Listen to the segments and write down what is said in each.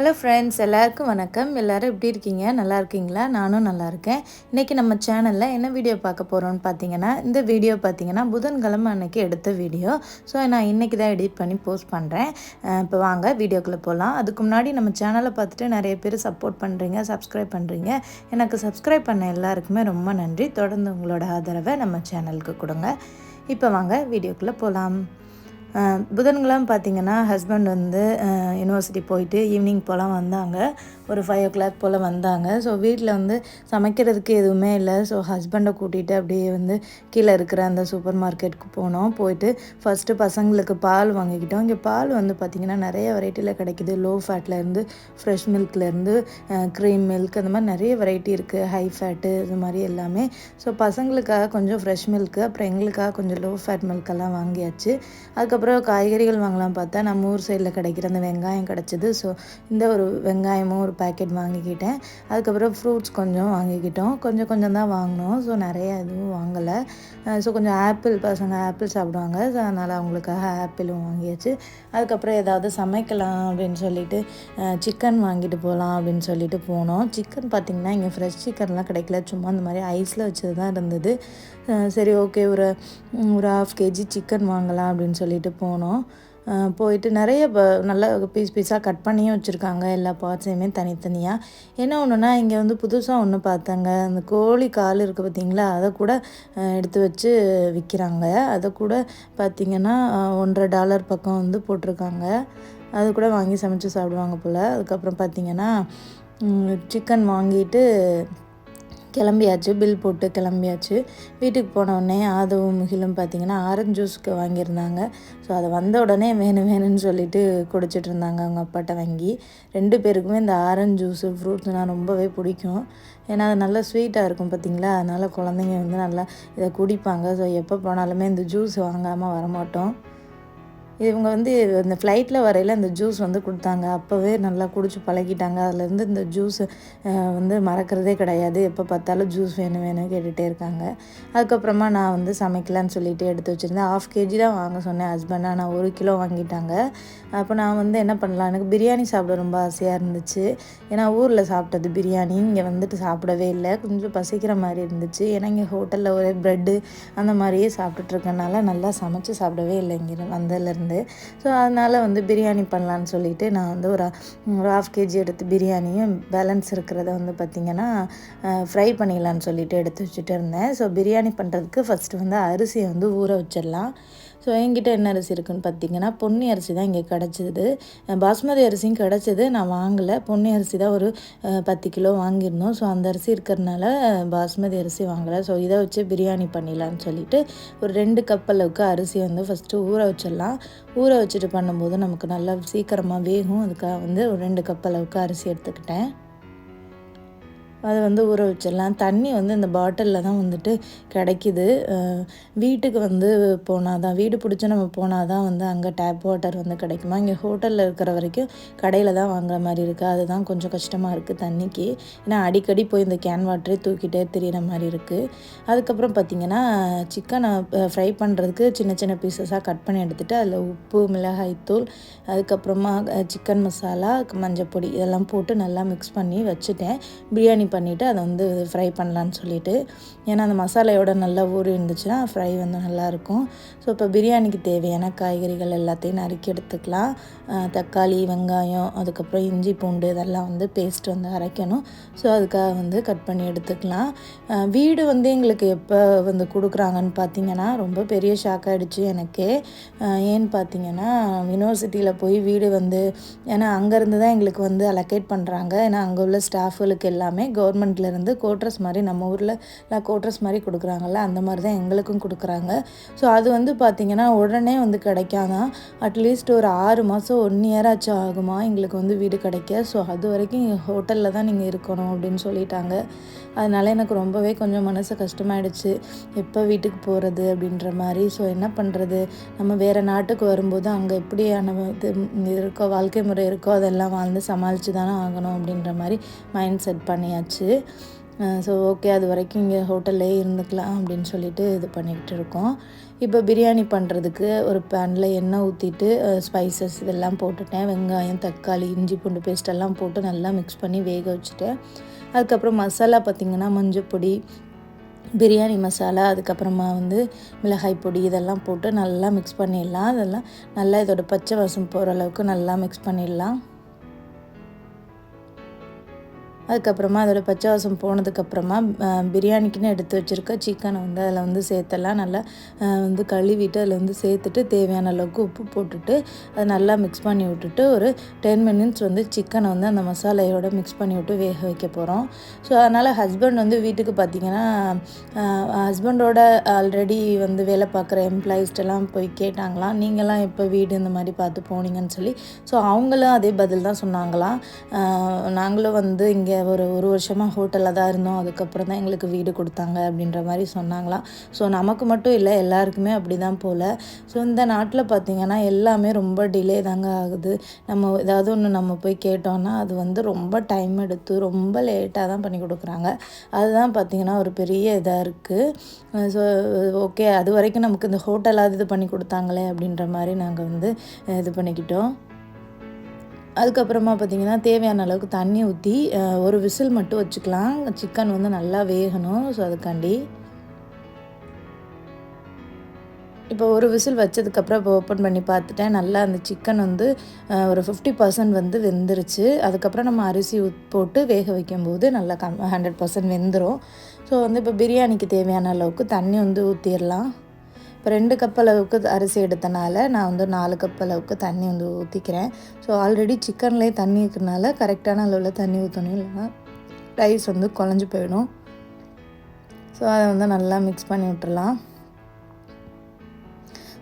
Hello friends, எல்லாருக்கும் வணக்கம். எல்லோரும் எப்படி இருக்கீங்க? நல்லா இருக்கீங்களா? நானும் நல்லா இருக்கேன். இன்றைக்கி நம்ம சேனலில் என்ன வீடியோ பார்க்க போகிறோன்னு பார்த்தீங்கன்னா, இந்த வீடியோ பார்த்தீங்கன்னா புதன்கிழமை அன்றைக்கி எடுத்த வீடியோ. ஸோ நான் இன்றைக்கி தான் எடிட் பண்ணி போஸ்ட் பண்ணுறேன். இப்போ வாங்க வீடியோக்குள்ளே போகலாம். அதுக்கு முன்னாடி நம்ம சேனலை பார்த்துட்டு நிறைய பேர் சப்போர்ட் பண்ணுறீங்க, சப்ஸ்கிரைப் பண்ணுறீங்க. எனக்கு சப்ஸ்கிரைப் பண்ண எல்லாருக்குமே ரொம்ப நன்றி. தொடர்ந்து உங்களோட ஆதரவை நம்ம சேனலுக்கு கொடுங்க. இப்போ வாங்க வீடியோக்குள்ளே போகலாம். புதன்கிழமை பார்த்திங்கன்னா ஹஸ்பண்ட் வந்து யூனிவர்சிட்டி போயிட்டு ஈவினிங் போல் வந்தாங்க. ஒரு 5 o'clock போல் வந்தாங்க. ஸோ வீட்டில் வந்து சமைக்கிறதுக்கு எதுவுமே இல்லை. ஸோ ஹஸ்பண்டை கூட்டிகிட்டு அப்படியே வந்து கீழே இருக்கிற அந்த சூப்பர் மார்க்கெட்டுக்கு போனோம். போயிட்டு ஃபஸ்ட்டு பசங்களுக்கு பால் வாங்கிக்கிட்டோம். இங்கே பால் வந்து பார்த்திங்கன்னா நிறைய வெரைட்டியில் கிடைக்கிது. லோ ஃபேட்லேருந்து ஃப்ரெஷ் மில்க்லேருந்து க்ரீம் மில்க், அந்த மாதிரி நிறைய வெரைட்டி இருக்குது. ஹை ஃபேட்டு இது மாதிரி எல்லாமே. ஸோ பசங்களுக்காக கொஞ்சம் ஃப்ரெஷ் மில்க்கு, அப்புறம் எங்களுக்காக கொஞ்சம் லோ ஃபேட் மில்கெல்லாம் வாங்கியாச்சு. அதுக்கப்புறம் காய்கறிகள் வாங்கலாம் பார்த்தா நம்ம ஊர் சைடில் கிடைக்கிற அந்த வெங்காயம் கிடச்சிது. ஸோ இந்த ஒரு வெங்காயமும் ஒரு பேக்கெட் வாங்கிக்கிட்டேன். அதுக்கப்புறம் ஃப்ரூட்ஸ் கொஞ்சம் வாங்கிக்கிட்டோம். கொஞ்சம் கொஞ்சம் தான் வாங்கினோம். ஸோ நிறைய எதுவும் வாங்கலை. ஸோ கொஞ்சம் ஆப்பிள், பசங்க ஆப்பிள் சாப்பிடுவாங்க. ஸோ அதனால் அவங்களுக்காக ஆப்பிளும் வாங்கியாச்சு. அதுக்கப்புறம் ஏதாவது சமைக்கலாம் அப்படின்னு சொல்லிட்டு சிக்கன் வாங்கிட்டு போகலாம் அப்படின்னு சொல்லிட்டு போனோம். சிக்கன் பார்த்திங்கன்னா இங்கே ஃப்ரெஷ் சிக்கன்லாம் கிடைக்கல. சும்மா அந்த மாதிரி ஐஸில் வச்சது தான் இருந்தது. சரி, ஓகே, ஒரு 1/2 kg சிக்கன் வாங்கலாம் அப்படின்னு சொல்லிட்டு போனோம். போயிட்டு நிறைய நல்லா பீஸாக கட் பண்ணியும் வச்சுருக்காங்க. எல்லா பார்ட்ஸையுமே தனித்தனியாக. என்ன ஒன்றுனா இங்கே வந்து புதுசாக ஒன்று பார்த்தாங்க. அந்த கோழி கால் இருக்குது பார்த்திங்களா, அதை கூட எடுத்து வச்சு விற்கிறாங்க. அதை கூட பார்த்திங்கன்னா $1.5 பக்கம் வந்து போட்டிருக்காங்க. அது கூட வாங்கி சமைச்சு சாப்பிடுவாங்க போல். அதுக்கப்புறம் பார்த்திங்கன்னா சிக்கன் வாங்கிட்டு கிளம்பியாச்சு. பில் போட்டு கிளம்பியாச்சு. வீட்டுக்கு போனவுடனே ஆதவும் முகிலும் பார்த்திங்கன்னா ஆரஞ்சு ஜூஸ்க்கு வாங்கியிருந்தாங்க. ஸோ அதை வந்த உடனே வேணும்னு சொல்லிட்டு குடிச்சிட்டு இருந்தாங்க அவங்க அப்பாட்ட வாங்கி. 2 பேருக்குமே இந்த ஆரஞ்சு ஜூஸு, ஃப்ரூட்ஸ்னால் ரொம்பவே பிடிக்கும். ஏன்னா அது நல்லா ஸ்வீட்டாக இருக்கும் பார்த்திங்களா. அதனால் குழந்தைங்க வந்து நல்லா இதை குடிப்பாங்க. ஸோ எப்போ போனாலுமே இந்த ஜூஸ் வாங்காமல் வரமாட்டோம். இவங்க வந்து இந்த ஃப்ளைட்டில் வரையில் இந்த ஜூஸ் வந்து கொடுத்தாங்க. அப்போவே நல்லா குடிச்சு பழகிட்டாங்க. அதுலேருந்து இந்த ஜூஸ் வந்து மறக்கிறதே கிடையாது. எப்போ பார்த்தாலும் ஜூஸ் வேணும் கேட்டுகிட்டே இருக்காங்க. அதுக்கப்புறமா நான் வந்து சமைக்கலான்னு சொல்லிட்டு எடுத்து வச்சுருந்தேன். 1/2 kg தான் வாங்க சொன்னேன் ஹஸ்பண்ட். ஆனால் 1 கிலோ வாங்கிட்டாங்க. அப்போ நான் வந்து என்ன பண்ணலாம், எனக்கு பிரியாணி சாப்பிட ரொம்ப ஆசையாக இருந்துச்சு. ஏன்னா ஊரில் சாப்பிட்டது பிரியாணி, இங்கே வந்துட்டு சாப்பிடவே இல்லை. கொஞ்சம் பசிக்கிற மாதிரி இருந்துச்சு. ஏன்னா இங்கே ஹோட்டலில் ஒரே ப்ரெட்டு அந்த மாதிரியே சாப்பிட்டுட்ருக்கனால நல்லா சமைச்சு சாப்பிடவே இல்லை இங்கே வந்ததுலேருந்து. ஸோ அதனால் வந்து பிரியாணி பண்ணலான்னு சொல்லிவிட்டு நான் வந்து ஒரு 1/2 kg எடுத்து பிரியாணியும் பேலன்ஸ் இருக்கிறத வந்து பார்த்திங்கன்னா ஃப்ரை பண்ணிடலான்னு சொல்லிட்டு எடுத்து வச்சுட்டு இருந்தேன். ஸோ பிரியாணி பண்ணுறதுக்கு ஃபஸ்ட்டு வந்து அரிசியை வந்து ஊற வச்சிடலாம். ஸோ என்கிட்ட என்ன அரிசி இருக்குதுன்னு பார்த்திங்கன்னா பொன்னி அரிசி தான் இங்கே கிடச்சிது. பாஸ்மதி அரிசியும் கிடச்சிது, நான் வாங்கலை. பொன்னி அரிசி தான் ஒரு 10 கிலோ வாங்கியிருந்தோம். ஸோ அந்த அரிசி இருக்கிறதுனால பாஸ்மதி அரிசி வாங்கலை. ஸோ இதை வச்சு பிரியாணி பண்ணிடலான்னு சொல்லிவிட்டு ஒரு 2 கப் அளவுக்கு அரிசி வந்து ஃபஸ்ட்டு ஊற வச்சிடலாம். ஊற வச்சுட்டு பண்ணும்போது நமக்கு நல்லா சீக்கிரமாக வேகும். அதுக்காக வந்து ஒரு 2 கப் அளவுக்கு அரிசி எடுத்துக்கிட்டேன். அதை வந்து ஊற வச்சிடலாம். தண்ணி வந்து இந்த பாட்டிலில் தான் வந்துட்டு கிடைக்கிது. வீட்டுக்கு வந்து போனால் தான், வீடு பிடிச்சி நம்ம போனால் தான் வந்து அங்கே டேப் வாட்டர் வந்து கிடைக்குமா. இங்கே ஹோட்டலில் இருக்கிற வரைக்கும் கடையில் தான் வாங்குற மாதிரி இருக்குது. அதுதான் கொஞ்சம் கஷ்டமாக இருக்குது தண்ணிக்கு. ஏன்னா அடிக்கடி போய் இந்த கேன் வாட்டரே தூக்கிட்டே திரிகிற மாதிரி இருக்குது. அதுக்கப்புறம் பார்த்திங்கன்னா சிக்கனை ஃப்ரை பண்ணுறதுக்கு சின்ன சின்ன பீசஸாக கட் பண்ணி எடுத்துகிட்டு அதில் உப்பு, மிளகாய்த்தூள், அதுக்கப்புறமா சிக்கன் மசாலா, மஞ்சள் பொடி இதெல்லாம் போட்டு நல்லா மிக்ஸ் பண்ணி வச்சுட்டேன். பிரியாணி பண்ணிவிட்டு அதை வந்து ஃப்ரை பண்ணலான்னு சொல்லிவிட்டு. ஏன்னா அந்த மசாலையோட நல்லா ஊறி இருந்துச்சுன்னா ஃப்ரை வந்து நல்லாயிருக்கும். ஸோ இப்போ பிரியாணிக்கு தேவையான காய்கறிகள் எல்லாத்தையும் நறுக்கி எடுத்துக்கலாம். தக்காளி, வெங்காயம், அதுக்கப்புறம் இஞ்சி பூண்டு இதெல்லாம் வந்து பேஸ்ட் வந்து அரைக்கணும். ஸோ அதுக்காக வந்து கட் பண்ணி எடுத்துக்கலாம். வீடு வந்து எங்களுக்கு எப்போ வந்து கொடுக்குறாங்கன்னு பார்த்திங்கன்னா ரொம்ப பெரிய ஷாக் ஆகிடுச்சு எனக்கே. ஏன்னு பார்த்திங்கன்னா யூனிவர்சிட்டியில் போய் வீடு வந்து, ஏன்னா அங்கேருந்து தான் எங்களுக்கு வந்து அலோகேட் பண்ணுறாங்க. ஏன்னா அங்கே உள்ள ஸ்டாஃபுகளுக்கு எல்லாமே கவர்மெண்ட்லேருந்து கோட்ரஸ் மாதிரி, நம்ம ஊரில் கோட்ரஸ் மாதிரி கொடுக்குறாங்கல்ல, அந்த மாதிரி தான் எங்களுக்கும் கொடுக்குறாங்க. ஸோ அது வந்து பார்த்திங்கன்னா உடனே வந்து கிடைக்காதான். அட்லீஸ்ட் ஒரு 6 மாதம் 1 year ஆச்சும் ஆகுமா எங்களுக்கு வந்து வீடு கிடைக்க. ஸோ அது வரைக்கும் இங்கே ஹோட்டலில் தான் நீங்கள் இருக்கணும் அப்படின்னு சொல்லிட்டாங்க. அதனால் எனக்கு ரொம்பவே கொஞ்சம் மனசு கஷ்டமாயிடுச்சு. எப்போ வீட்டுக்கு போகிறது அப்படின்ற மாதிரி. ஸோ என்ன பண்ணுறது, நம்ம வேறு நாட்டுக்கு வரும்போது அங்கே எப்படியான இது இருக்கோ, வாழ்க்கை முறை இருக்கோ, அதெல்லாம் வாழ்ந்து சமாளித்து தானே ஆகணும் அப்படின்ற மாதிரி மைண்ட் செட் பண்ணியாச்சு. ஸோ ஓகே அது வரைக்கும் இங்கே ஹோட்டல்லே இருந்துக்கலாம் அப்படின்னு சொல்லிட்டு இது பண்ணிக்கிட்டு இருக்கோம். இப்போ பிரியாணி பண்ணுறதுக்கு ஒரு பேனில் எண்ணெய் ஊற்றிட்டு ஸ்பைசஸ் இதெல்லாம் போட்டுட்டேன். வெங்காயம், தக்காளி, இஞ்சி பூண்டு பேஸ்ட் எல்லாம் போட்டு நல்லா மிக்ஸ் பண்ணி வேக வச்சுட்டேன். அதுக்கப்புறம் மசாலா பார்த்திங்கன்னா மஞ்சள் பொடி, பிரியாணி மசாலா, அதுக்கப்புறமா மிளகாய் பொடி இதெல்லாம் போட்டு நல்லா மிக்ஸ் பண்ணிடலாம். அதெல்லாம் நல்லா இதோட பச்சை வாசம் போகிற அளவுக்கு நல்லா மிக்ஸ் பண்ணிடலாம். அதுக்கப்புறமா அதோட பச்சை வாசம் போனதுக்கப்புறமா பிரியாணிக்குன்னு எடுத்து வச்சுருக்க சிக்கனை அதில் சேர்த்தலாம். நல்லா கழுவிட்டு அதில் சேர்த்துட்டு தேவையான அளவுக்கு உப்பு போட்டுட்டு அதை நல்லா மிக்ஸ் பண்ணி விட்டுட்டு ஒரு 10 மினிட்ஸ் சிக்கனை அந்த மசாலையோடு மிக்ஸ் பண்ணி விட்டு வேக வைக்க போகிறோம். ஸோ அதனால் ஹஸ்பண்ட் வீட்டுக்கு பார்த்திங்கன்னா ஹஸ்பண்டோட ஆல்ரெடி வேலை பார்க்குற எம்ப்ளாயீஸ்டெல்லாம் போய் கேட்டாங்களாம், நீங்களாம் எப்போ வீடு இந்த மாதிரி பார்த்து போனீங்கன்னு சொல்லி. ஸோ அவங்களும் அதே பதில் தான் சொன்னாங்களாம். நாங்களும் இங்கே ஒரு வருஷமாக ஹோட்டலில் தான் இருந்தோம், அதுக்கப்புறம் தான் எங்களுக்கு வீடு கொடுத்தாங்க அப்படின்ற மாதிரி சொன்னாங்களாம். ஸோ நமக்கு மட்டும் இல்லை, எல்லாருக்குமே அப்படி தான் போல். ஸோ இந்த நாட்டில் பார்த்திங்கன்னா எல்லாமே ரொம்ப டிலே தாங்க ஆகுது. நம்ம ஏதாவது ஒன்று நம்ம போய் கேட்டோன்னா அது ரொம்ப டைம் எடுத்து ரொம்ப லேட்டாக தான் பண்ணி கொடுக்குறாங்க. அதுதான் பார்த்திங்கன்னா ஒரு பெரிய இதாக இருக்குது. ஸோ ஓகே அது வரைக்கும் நமக்கு இந்த ஹோட்டலாவது இது பண்ணி கொடுத்தாங்களே அப்படின்ற மாதிரி நாங்கள் இது பண்ணிக்கிட்டோம். அதுக்கப்புறமா பார்த்திங்கன்னா தேவையான அளவுக்கு தண்ணி ஊற்றி ஒரு விசில் மட்டும் வச்சுக்கலாம். சிக்கன் நல்லா வேகணும். ஸோ அதுக்காண்டி இப்போ ஒரு விசில் வச்சதுக்கப்புறம் இப்போ ஓப்பன் பண்ணி பார்த்துட்டேன். நல்லா அந்த சிக்கன் ஒரு 50% வெந்துருச்சு. அதுக்கப்புறம் நம்ம அரிசி போட்டு வேக வைக்கும்போது நல்லா 100% வெந்துடும். ஸோ இப்போ பிரியாணிக்கு தேவையான அளவுக்கு தண்ணி ஊற்றிடலாம். இப்போ 2 கப் அளவுக்கு அரிசி எடுத்தனால நான் 4 கப் அளவுக்கு தண்ணி ஊற்றிக்கிறேன். ஸோ ஆல்ரெடி சிக்கன்லேயே தண்ணி இருக்கிறனால கரெக்டான அளவில் தண்ணி ஊற்றணும், இல்லைன்னா ரைஸ் குழஞ்சி போயிடும். ஸோ அதை நல்லா மிக்ஸ் பண்ணி விட்டுறலாம்.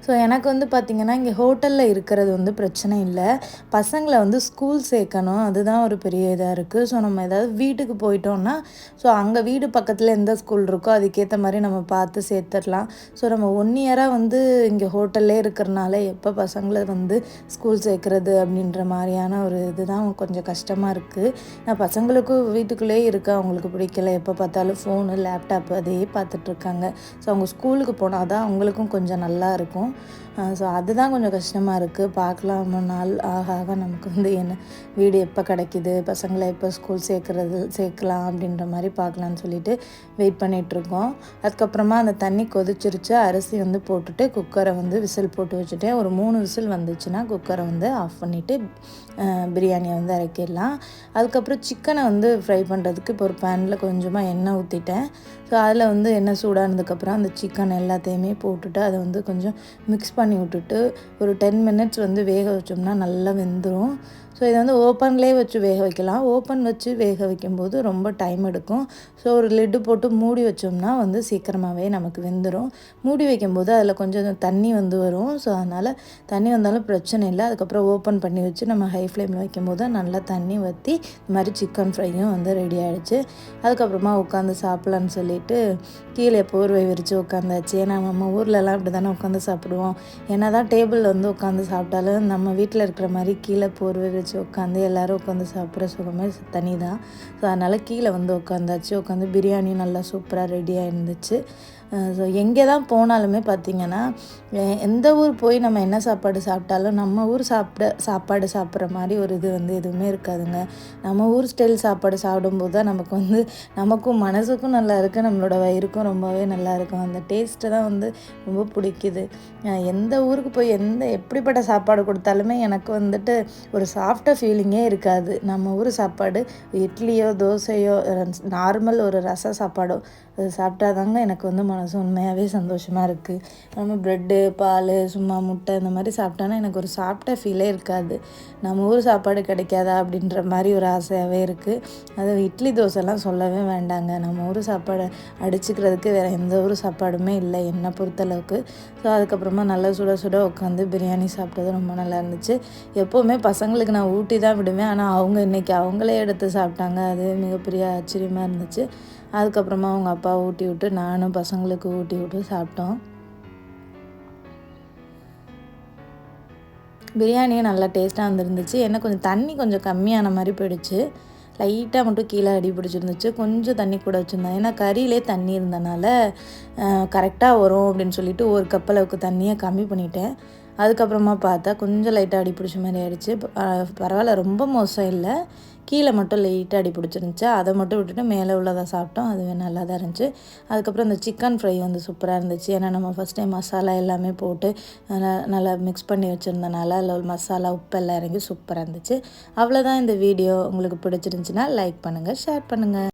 ஸோ எனக்கு பார்த்திங்கன்னா இங்கே ஹோட்டலில் இருக்கிறது பிரச்சனை இல்லை. பசங்களை ஸ்கூல் சேர்க்கணும், அதுதான் ஒரு பெரிய இதாக இருக்குது. ஸோ நம்ம ஏதாவது வீட்டுக்கு போயிட்டோம்னா ஸோ அங்கே வீடு பக்கத்தில் எந்த ஸ்கூல் இருக்கோ அதுக்கேற்ற மாதிரி நம்ம பார்த்து சேர்த்துடலாம். ஸோ நம்ம 1 இயராக இங்கே ஹோட்டல்லே இருக்கிறனால எப்போ பசங்களை ஸ்கூல் சேர்க்குறது அப்படின்ற மாதிரியான ஒரு இதுதான் கொஞ்சம் கஷ்டமாக இருக்குது. நான் பசங்களுக்கும் வீட்டுக்குள்ளேயே இருக்க அவங்களுக்கு பிடிக்கல, எப்போ பார்த்தாலும் ஃபோனு லேப்டாப் அதையே பார்த்துட்ருக்காங்க. ஸோ அவங்க ஸ்கூலுக்கு போனால் தான் அவங்களுக்கும் கொஞ்சம் நல்லா இருக்கும். ஸோ அதுதான் கொஞ்சம் கஷ்டமாக இருக்குது. பார்க்கலாம், ரொம்ப நாள் ஆக ஆக நமக்கு என்ன வீடு எப்போ கிடைக்கிது, பசங்களை எப்போ ஸ்கூல் சேர்க்கலாம் அப்படின்ற மாதிரி பார்க்கலான்னு சொல்லிட்டு வெயிட் பண்ணிகிட்ருக்கோம். அதுக்கப்புறமா அந்த தண்ணி கொதிச்சிருச்சு, அரிசி போட்டுட்டு குக்கரை விசில் போட்டு வச்சுட்டேன். ஒரு 3 விசில் வந்துச்சுன்னா குக்கரை ஆஃப் பண்ணிவிட்டு பிரியாணியை இறக்கிடலாம். அதுக்கப்புறம் சிக்கனை ஃப்ரை பண்ணுறதுக்கு இப்போ ஒரு பேனில் கொஞ்சமாக எண்ணெய் ஊற்றிட்டேன். ஸோ அதில் எண்ணெய் சூடானதுக்கப்புறம் அந்த சிக்கன் எல்லாத்தையுமே போட்டுட்டு அதை கொஞ்சம் மிக்ஸ் பண்ணி விட்டுட்டு ஒரு 10 மினிட்ஸ் வேக வச்சோம்னா நல்லா வெந்துடும். ஸோ இதை ஓப்பன்லேயே வச்சு வேக வைக்கலாம். ஓப்பன் வச்சு வேக வைக்கும்போது ரொம்ப டைம் எடுக்கும். ஸோ ஒரு லிட்டு போட்டு மூடி வச்சோம்னா சீக்கிரமாகவே நமக்கு வெந்துடும். மூடி வைக்கும்போது அதில் கொஞ்சம் தண்ணி வரும். ஸோ அதனால் தண்ணி வந்தாலும் பிரச்சனை இல்லை. அதுக்கப்புறம் ஓப்பன் பண்ணி வச்சு நம்ம ஹை ஃப்ளேமில் வைக்கும்போது நல்லா தண்ணி வற்றி இந்த மாதிரி சிக்கன் ஃப்ரையும் ரெடி ஆகிடுச்சு. அதுக்கப்புறமா உட்காந்து சாப்பிட்லான்னு சொல்லிட்டு கீழே போர்வை விரித்து உட்காந்தாச்சு. ஏன்னா நம்ம ஊர்லலாம் இப்படி தானே உட்காந்து சாப்பிடுவோம். என்ன தான் டேபிளில் உட்காந்து சாப்பிட்டாலும் நம்ம வீட்டில் இருக்கிற மாதிரி கீழே போர்வை விரித்து உட்காந்து எல்லோரும் உட்காந்து சாப்பிட்ற சுகமே தனி தான். ஸோ அதனால் கீழே உட்காந்தாச்சு. உட்காந்து பிரியாணி நல்லா சூப்பராக ரெடியாக இருந்துச்சு. ஸோ எங்கே தான் போனாலுமே பார்த்திங்கன்னா எந்த ஊர் போய் நம்ம என்ன சாப்பாடு சாப்பிட்டாலும் நம்ம ஊர் சாப்பாடு சாப்பிட்ற மாதிரி ஒரு இது எதுவுமே இருக்காதுங்க. நம்ம ஊர் ஸ்டைல் சாப்பாடு சாப்பிடும்போது தான் நமக்கு நமக்கும் மனசுக்கும் நல்லா இருக்குது, நம்மளோட வயிறுக்கும் ரொம்பவே நல்லா இருக்கும். அந்த டேஸ்ட்டு தான் ரொம்ப பிடிக்குது. எந்த ஊருக்கு போய் எப்படிப்பட்ட சாப்பாடு கொடுத்தாலுமே எனக்கு ஒரு சாஃப்டாக ஃபீலிங்கே இருக்காது. நம்ம ஊர் சாப்பாடு இட்லியோ தோசையோ நார்மல் ஒரு ரச சாப்பாடோ அது சாப்பிட்டா தாங்க எனக்கு மனசு உண்மையாகவே சந்தோஷமாக இருக்குது. நம்ம ப்ரெட்டு, பால், சும்மா முட்டை இந்த மாதிரி சாப்பிட்டோன்னா எனக்கு ஒரு சாப்பிட்ட ஃபீலே இருக்காது. நம்ம ஊர் சாப்பாடு கிடைக்காதா அப்படின்ற மாதிரி ஒரு ஆசையாகவே இருக்குது. அது இட்லி தோசைலாம் சொல்லவே வேண்டாங்க. நம்ம ஊர் சாப்பாடை அடிச்சுக்கிறதுக்கு வேறு எந்த ஊர் சாப்பாடுமே இல்லை என்னை பொறுத்தளவுக்கு. ஸோ அதுக்கப்புறமா நல்லா சுட சுட உட்காந்து பிரியாணி சாப்பிட்டது ரொம்ப நல்லா இருந்துச்சு. எப்போவுமே பசங்களுக்கு நான் ஊட்டி தான் விடுவேன், ஆனால் அவங்க இன்றைக்கி அவங்களே எடுத்து சாப்பிட்டாங்க. அது மிகப்பெரிய ஆச்சரியமாக இருந்துச்சு. அதுக்கப்புறமா அவங்க அப்பா ஊட்டி விட்டு நானும் பசங்களுக்கு ஊட்டி விட்டு சாப்பிட்டோம். பிரியாணியும் நல்லா டேஸ்ட்டாக வந்துருந்துச்சு. என்ன கொஞ்சம் தண்ணி கொஞ்சம் கம்மியான மாதிரி போயிடுச்சு. லைட்டாக மட்டும் கீழே அடி பிடிச்சிருந்துச்சு. கொஞ்சம் தண்ணி கூட வச்சுருந்தேன். ஏன்னா கறியிலே தண்ணி இருந்தனால கரெக்டாக வரும் அப்படின்னு சொல்லிட்டு ஒரு கப் அளவுக்கு தண்ணியை கம்மி பண்ணிட்டேன். அதுக்கப்புறமா பார்த்தா கொஞ்சம் லைட்டாக அடி பிடிச்ச மாதிரி ஆயிடுச்சு. பரவாயில்ல, ரொம்ப மோசம் இல்லை. கீழே மட்டும் லைட்டாக அடி பிடிச்சிருந்துச்சு. அதை மட்டும் விட்டுட்டு மேலே உள்ளதை சாப்பிட்டோம். அதுவே நல்லா தான் இருந்துச்சு. அதுக்கப்புறம் இந்த சிக்கன் ஃப்ரை வந்து சூப்பராக இருந்துச்சு. ஏன்னா நம்ம ஃபஸ்ட் டைம் மசாலா எல்லாமே போட்டு நல்லா மிக்ஸ் பண்ணி வச்சுருந்தனால அதில் உள்ள மசாலா உப்பெல்லாம் இறங்கி சூப்பராக இருந்துச்சு. அவ்வளோதான் இந்த வீடியோ. உங்களுக்கு பிடிச்சிருந்துச்சின்னா லைக் பண்ணுங்கள், ஷேர் பண்ணுங்கள்.